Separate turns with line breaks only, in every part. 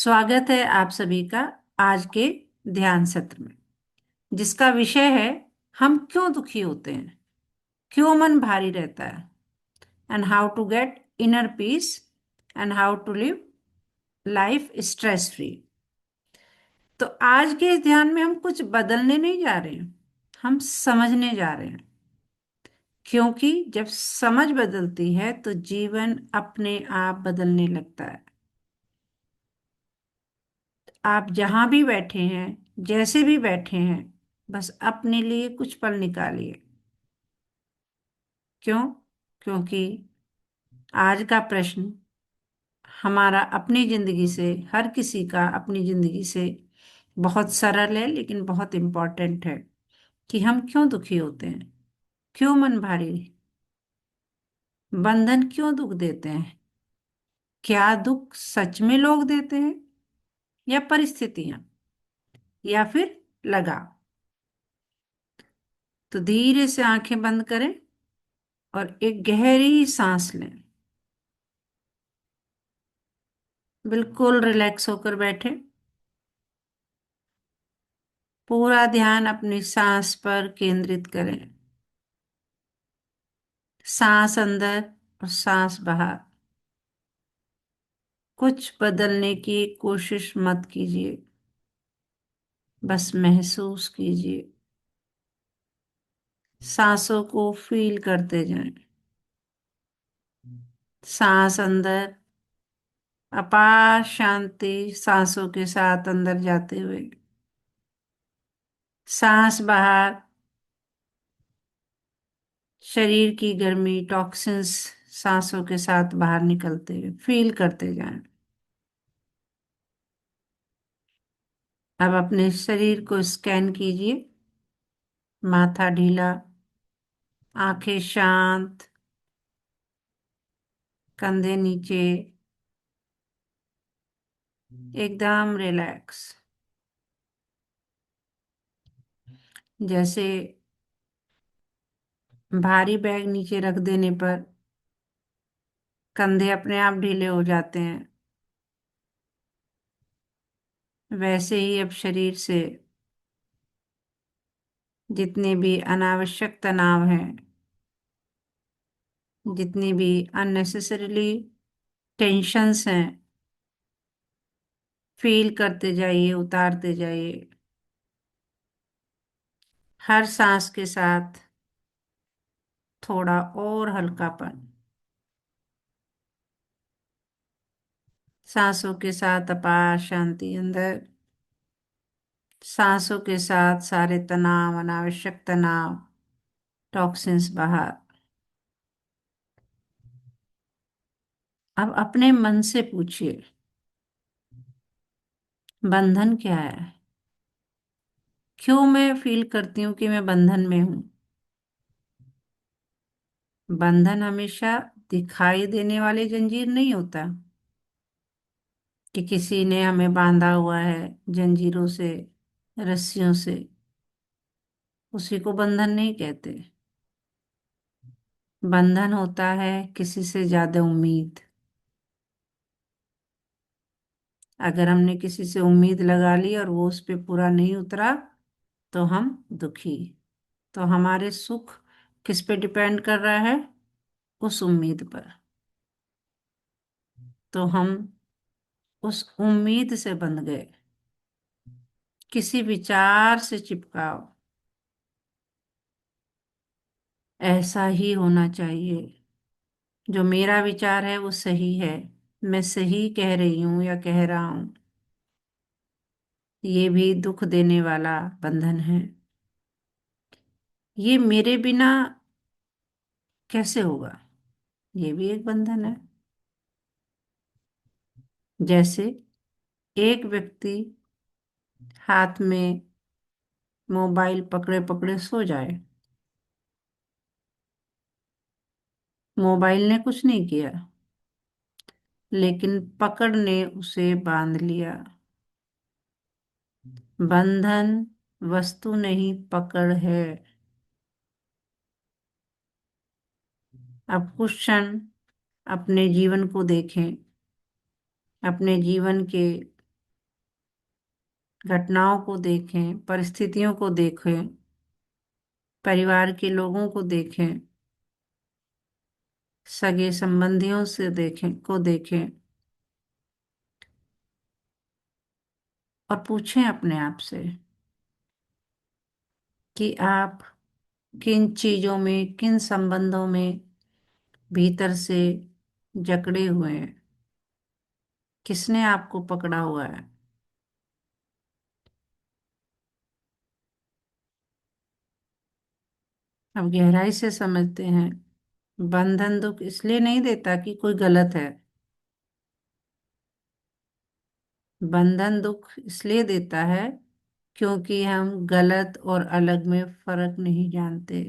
स्वागत है आप सभी का आज के ध्यान सत्र में, जिसका विषय है हम क्यों दुखी होते हैं, क्यों मन भारी रहता है, and how to get inner peace and how to live life stress free. तो आज के इस ध्यान में हम कुछ बदलने नहीं जा रहे हैं, हम समझने जा रहे हैं। क्योंकि जब समझ बदलती है तो जीवन अपने आप बदलने लगता है। आप जहां भी बैठे हैं, जैसे भी बैठे हैं, बस अपने लिए कुछ पल निकालिए। क्यों? क्योंकि आज का प्रश्न हमारा अपनी जिंदगी से, हर किसी का अपनी जिंदगी से बहुत सरल है लेकिन बहुत इंपॉर्टेंट है कि हम क्यों दुखी होते हैं, क्यों मन भारी, बंधन क्यों दुख देते हैं, क्या दुख सच में लोग देते हैं या परिस्थितियां या फिर लगाव। तो धीरे से आंखें बंद करें और एक गहरी सांस लें। बिल्कुल रिलैक्स होकर बैठे, पूरा ध्यान अपनी सांस पर केंद्रित करें। सांस अंदर और सांस बाहर। कुछ बदलने की कोशिश मत कीजिए, बस महसूस कीजिए। सांसों को फील करते जाएं। सांस अंदर, अपार शांति सांसों के साथ अंदर जाते हुए, सांस बाहर, शरीर की गर्मी, टॉक्सिन्स सांसों के साथ बाहर निकलते हुए फील करते जाएं। अब अपने शरीर को स्कैन कीजिए। माथा ढीला, आंखें शांत, कंधे नीचे, एकदम रिलैक्स। जैसे भारी बैग नीचे रख देने पर कंधे अपने आप ढीले हो जाते हैं, वैसे ही अब शरीर से जितने भी अनावश्यक तनाव हैं, जितनी भी अननेसेसरीली टेंशन्स हैं, फील करते जाइए, उतारते जाइए। हर सांस के साथ थोड़ा और हल्कापन। सांसों के साथ अपार शांति अंदर, सांसों के साथ सारे तनाव, अनावश्यक तनाव, टॉक्सिन्स बाहर। अब अपने मन से पूछिए, बंधन क्या है? क्यों मैं फील करती हूँ कि मैं बंधन में हूँ? बंधन हमेशा दिखाई देने वाले जंजीर नहीं होता कि किसी ने हमें बांधा हुआ है जंजीरों से, रस्सियों से। उसी को बंधन नहीं कहते। बंधन होता है किसी से ज्यादा उम्मीद। अगर हमने किसी से उम्मीद लगा ली और वो उस पे पूरा नहीं उतरा तो हम दुखी। तो हमारे सुख किस पे डिपेंड कर रहा है? उस उम्मीद पर। तो हम उस उम्मीद से बंध गए, किसी विचार से चिपकाव। ऐसा ही होना चाहिए। जो मेरा विचार है वो सही है, मैं सही कह रही हूं या कह रहा हूं, ये भी दुख देने वाला बंधन है। ये मेरे बिना कैसे होगा, ये भी एक बंधन है। जैसे एक व्यक्ति हाथ में मोबाइल पकड़े पकड़े सो जाए, मोबाइल ने कुछ नहीं किया लेकिन पकड़ ने उसे बांध लिया। बंधन वस्तु नहीं, पकड़ है। अब कुछ क्षण अपने जीवन को देखें, अपने जीवन के घटनाओं को देखें, परिस्थितियों को देखें, परिवार के लोगों को देखें, सगे संबंधियों से देखें और पूछें अपने आप से कि आप किन चीजों में, किन संबंधों में भीतर से जकड़े हुए हैं, किसने आपको पकड़ा हुआ है। अब गहराई से समझते हैं, बंधन दुख इसलिए नहीं देता कि कोई गलत है। बंधन दुख इसलिए देता है क्योंकि हम गलत और अलग में फर्क नहीं जानते।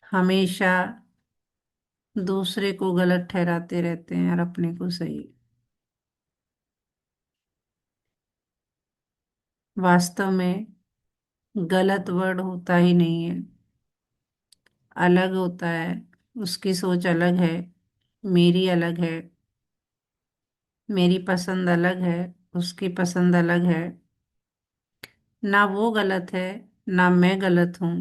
हमेशा दूसरे को गलत ठहराते रहते हैं और अपने को सही। वास्तव में गलत वर्ड होता ही नहीं है, अलग होता है। उसकी सोच अलग है, मेरी अलग है, मेरी पसंद अलग है, उसकी पसंद अलग है। ना वो गलत है, ना मैं गलत हूं।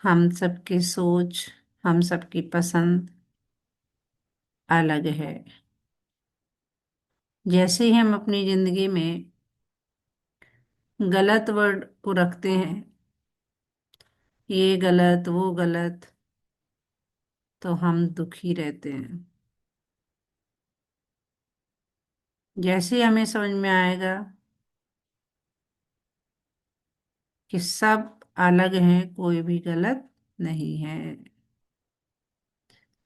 हम सबकी सोच, हम सबकी पसंद अलग है। जैसे ही हम अपनी जिंदगी में गलत वर्ड को रखते हैं, ये गलत वो गलत, तो हम दुखी रहते हैं। जैसे ही हमें समझ में आएगा कि सब अलग हैं, कोई भी गलत नहीं है,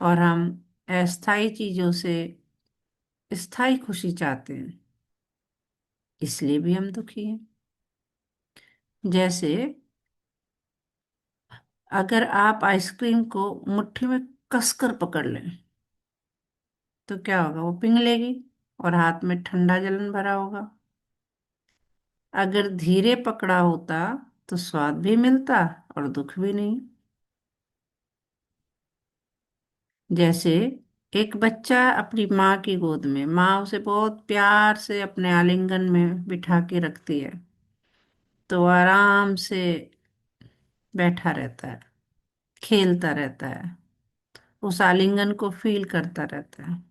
और हम अस्थाई चीजों से स्थायी खुशी चाहते हैं, इसलिए भी हम दुखी हैं। जैसे अगर आप आइसक्रीम को मुट्ठी में कसकर पकड़ लें तो क्या होगा, वो पिघलेगी और हाथ में ठंडा जलन भरा होगा। अगर धीरे पकड़ा होता तो स्वाद भी मिलता और दुख भी नहीं। जैसे एक बच्चा अपनी माँ की गोद में, माँ उसे बहुत प्यार से अपने आलिंगन में बिठा के रखती है, तो वो आराम से बैठा रहता है, खेलता रहता है, उस आलिंगन को फील करता रहता है।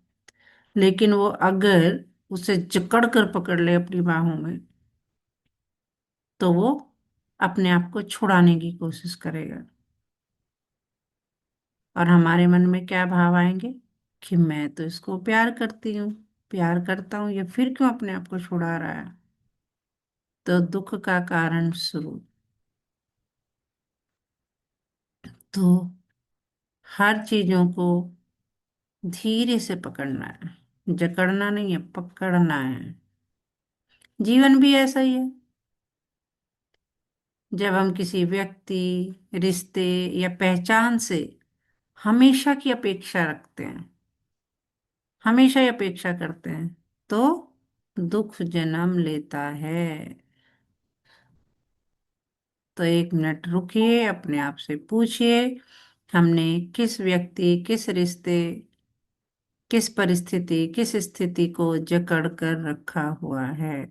लेकिन वो अगर उसे जकड़ कर पकड़ ले अपनी बाहों में, तो वो अपने आप को छुड़ाने की कोशिश करेगा। और हमारे मन में क्या भाव आएंगे कि मैं तो इसको प्यार करती हूँ, प्यार करता हूँ, ये फिर क्यों अपने आप को छुड़ा रहा है। तो दुख का कारण शुरू। तो हर चीजों को धीरे से पकड़ना है, जकड़ना नहीं है, पकड़ना है। जीवन भी ऐसा ही है। जब हम किसी व्यक्ति, रिश्ते या पहचान से हमेशा की अपेक्षा रखते हैं, हमेशा ही अपेक्षा करते हैं, तो दुख जन्म लेता है। तो एक मिनट रुकिए, अपने आप से पूछिए, हमने किस व्यक्ति, किस रिश्ते, किस परिस्थिति, किस स्थिति को जकड़ कर रखा हुआ है।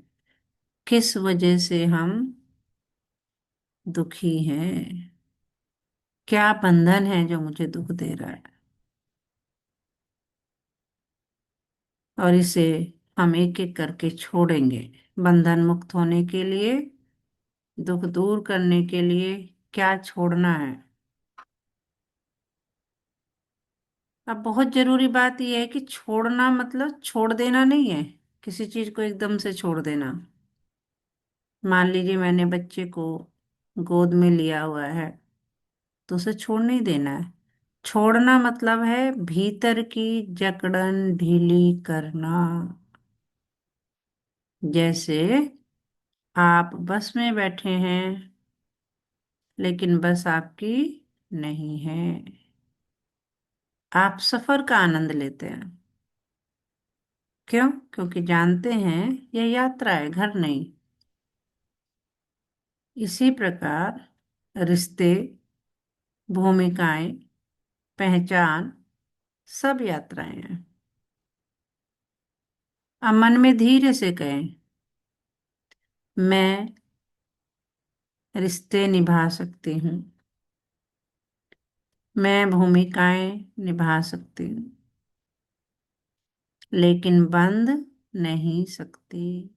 किस वजह से हम दुखी हैं। क्या बंधन है जो मुझे दुख दे रहा है। और इसे हम एक एक करके छोड़ेंगे। बंधन मुक्त होने के लिए, दुख दूर करने के लिए क्या छोड़ना है। अब बहुत जरूरी बात यह है कि छोड़ना मतलब छोड़ देना नहीं है, किसी चीज को एकदम से छोड़ देना। मान लीजिए मैंने बच्चे को गोद में लिया हुआ है, तो उसे छोड़ नहीं देना है। छोड़ना मतलब है भीतर की जकड़न ढीली करना। जैसे आप बस में बैठे हैं, लेकिन बस आपकी नहीं है। आप सफर का आनंद लेते हैं। क्यों? क्योंकि जानते हैं यह यात्रा है, घर नहीं। इसी प्रकार रिश्ते, भूमिकाएं, पहचान, सब यात्राएं हैं। अब मन में धीरे से कहें, मैं रिश्ते निभा सकती हूँ, मैं भूमिकाएं निभा सकती हूँ, लेकिन बंध नहीं सकती।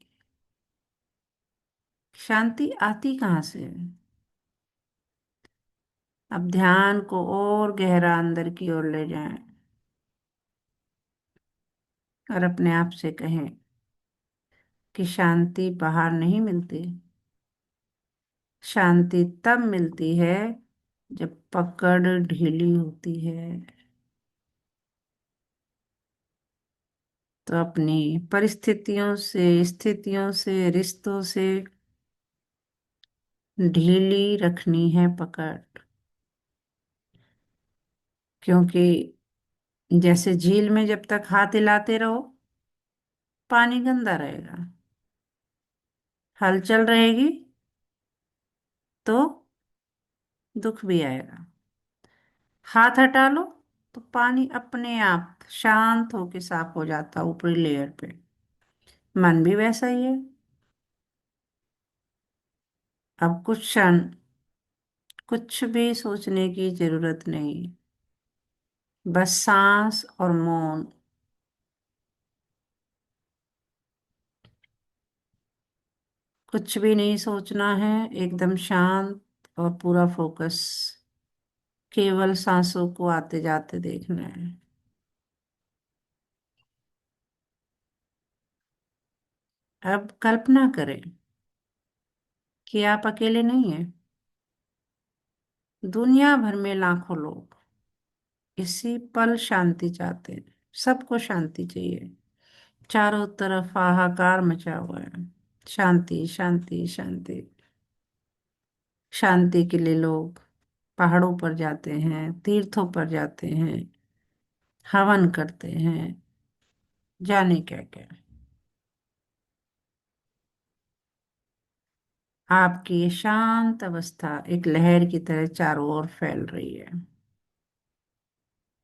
शांति आती कहाँ से है? अब ध्यान को और गहरा अंदर की ओर ले जाएं और अपने आप से कहें कि शांति बाहर नहीं मिलती। शांति तब मिलती है जब पकड़ ढीली होती है। तो अपनी परिस्थितियों से, स्थितियों से, रिश्तों से ढीली रखनी है पकड़। क्योंकि जैसे झील में जब तक हाथ हिलाते रहो पानी गंदा रहेगा, हलचल रहेगी तो दुख भी आएगा। हाथ हटा लो तो पानी अपने आप शांत होके साफ हो जाता ऊपरी लेयर पे। मन भी वैसा ही है। अब कुछ क्षण कुछ भी सोचने की जरूरत नहीं, बस सांस और मौन। कुछ भी नहीं सोचना है, एकदम शांत और पूरा फोकस केवल सांसों को आते जाते देखना है। अब कल्पना करें कि आप अकेले नहीं हैं। दुनिया भर में लाखों लोग इसी पल शांति चाहते हैं। सबको शांति चाहिए। चारों तरफ हाहाकार मचा हुआ है। शांति शांति शांति। शांति के लिए लोग पहाड़ों पर जाते हैं, तीर्थों पर जाते हैं, हवन करते हैं, जाने क्या क्या। आपकी ये शांत अवस्था एक लहर की तरह चारों ओर फैल रही है।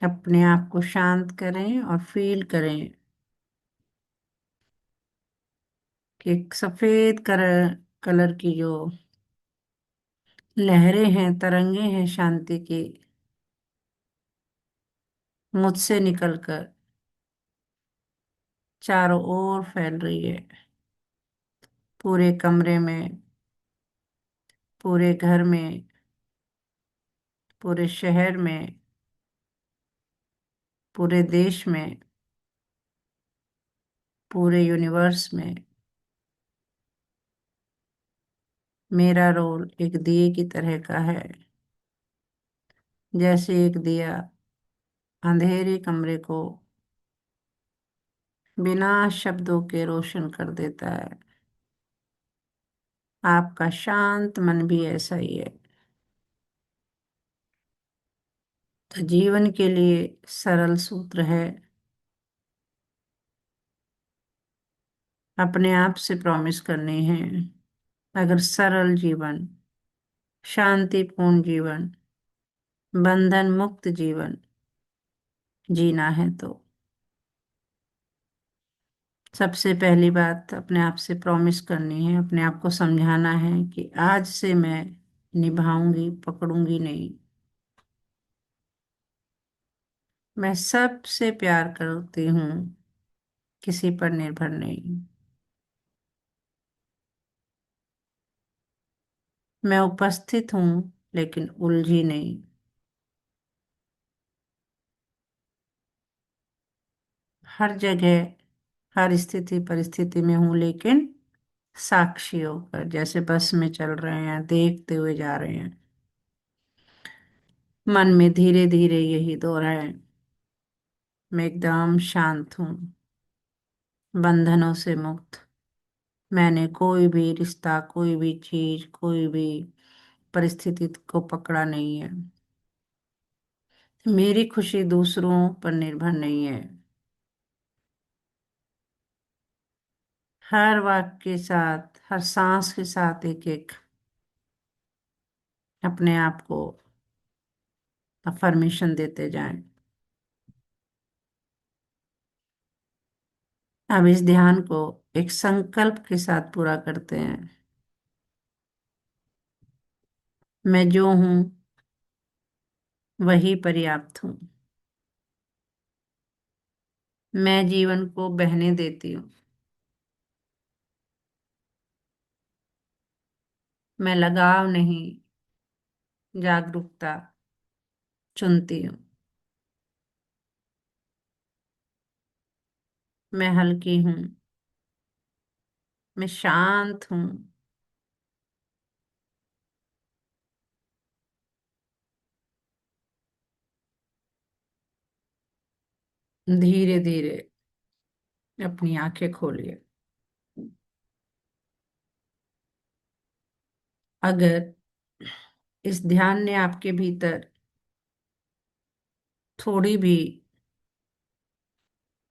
अपने आप को शांत करें और फील करें कि एक सफेद कलर कलर की जो लहरें हैं, तरंगे हैं शांति की, मुझसे निकलकर चारों ओर फैल रही है। पूरे कमरे में, पूरे घर में, पूरे शहर में, पूरे देश में, पूरे यूनिवर्स में। मेरा रोल एक दिए की तरह का है। जैसे एक दिया अंधेरे कमरे को बिना शब्दों के रोशन कर देता है, आपका शांत मन भी ऐसा ही है। तो जीवन के लिए सरल सूत्र है, अपने आप से प्रॉमिस करनी है। अगर सरल जीवन, शांतिपूर्ण जीवन, बंधन मुक्त जीवन जीना है तो सबसे पहली बात अपने आप से प्रॉमिस करनी है, अपने आप को समझाना है कि आज से मैं निभाऊंगी, पकड़ूंगी नहीं। मैं सबसे प्यार करती हूँ, किसी पर निर्भर नहीं। मैं उपस्थित हूँ लेकिन उलझी नहीं। हर जगह, हर स्थिति परिस्थिति में हूँ लेकिन साक्षी होकर, जैसे बस में चल रहे हैं, देखते हुए जा रहे हैं। मन में धीरे धीरे यही दोहराए, मैं एकदम शांत हूँ, बंधनों से मुक्त। मैंने कोई भी रिश्ता, कोई भी चीज, कोई भी परिस्थिति को पकड़ा नहीं है। मेरी खुशी दूसरों पर निर्भर नहीं है। हर वाक्य के साथ, हर सांस के साथ एक एक अपने आप को अफर्मेशन देते जाएं। अब इस ध्यान को एक संकल्प के साथ पूरा करते हैं। मैं जो हूं वही पर्याप्त हूं। मैं जीवन को बहने देती हूँ। मैं लगाव नहीं, जागरूकता चुनती हूँ। मैं हल्की हूँ। मैं शांत हूँ। धीरे धीरे अपनी आंखें खोलिए। अगर इस ध्यान ने आपके भीतर थोड़ी भी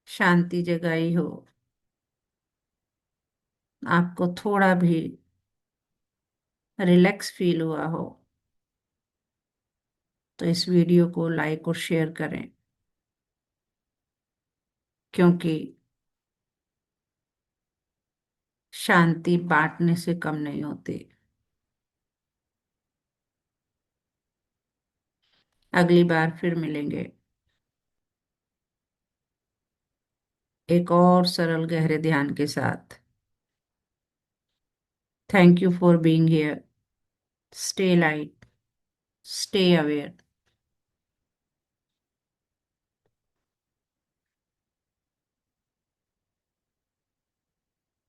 शांति जगाई हो, आपको थोड़ा भी रिलैक्स फील हुआ हो, तो इस वीडियो को लाइक और शेयर करें, क्योंकि शांति बांटने से कम नहीं होती। अगली बार फिर मिलेंगे एक और सरल गहरे ध्यान के साथ। Thank you for being here. Stay light, stay aware.